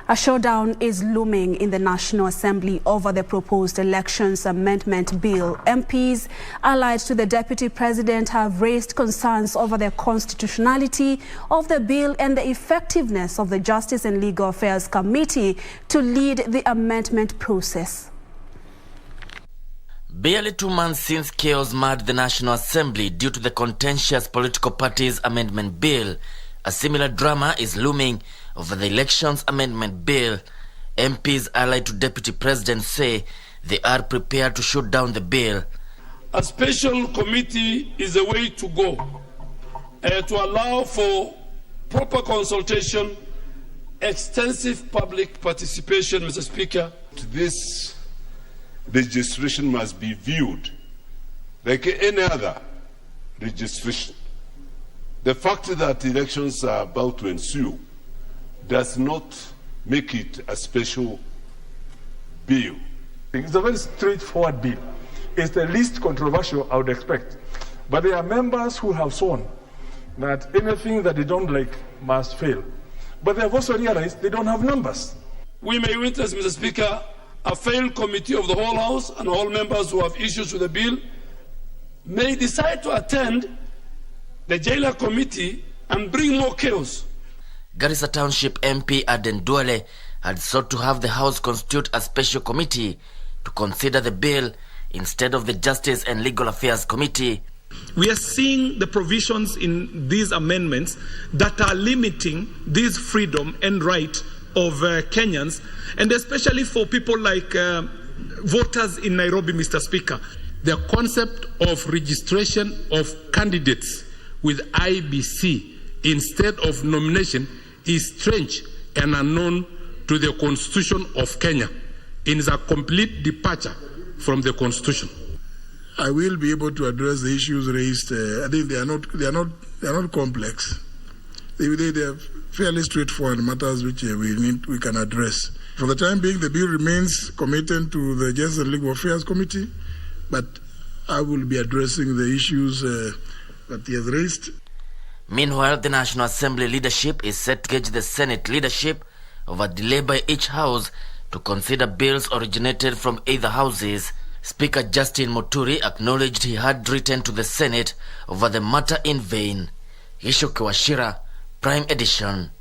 A showdown is looming in the National Assembly over the proposed Elections Amendment Bill. MPs allied to the Deputy President have raised concerns over the constitutionality of the bill and the effectiveness of the Justice and Legal Affairs Committee to lead the amendment process. Barely 2 months since chaos marred the National Assembly due to the contentious political parties' amendment bill, a similar drama is looming over the Elections Amendment Bill. MPs allied to Deputy President say they are prepared to shoot down the bill. A special committee is the way to go to allow for proper consultation, extensive public participation, Mr. Speaker. This registration must be viewed like any other registration. The fact that elections are about to ensue does not make it a special bill. It's a very straightforward bill. It's the least controversial, I would expect. But there are members who have sworn that anything that they don't like must fail. But they have also realized they don't have numbers. We may witness, Mr. Speaker, a failed committee of the whole House, and all members who have issues with the bill may decide to attend the jailer committee and bring more chaos. Garissa Township MP Aden Duale had sought to have the House constitute a special committee to consider the bill instead of the Justice and Legal Affairs Committee. We are seeing the provisions in these amendments that are limiting this freedom and right of Kenyans, and especially for people like voters in Nairobi, Mr. Speaker. The concept of registration of candidates with IBC instead of nomination is strange and unknown to the Constitution of Kenya. It is a complete departure from the Constitution. I will be able to address the issues raised. I think they are not complex. They are fairly straightforward matters which we can address. For the time being, the bill remains committed to the Justice and Legal Affairs Committee, but I will be addressing the issues that he has raised. Meanwhile, the National Assembly leadership is set to gauge the Senate leadership over delay by each house to consider bills originated from either houses. Speaker Justin Muturi acknowledged he had written to the Senate over the matter in vain. Yishuke Washira, Prime Edition.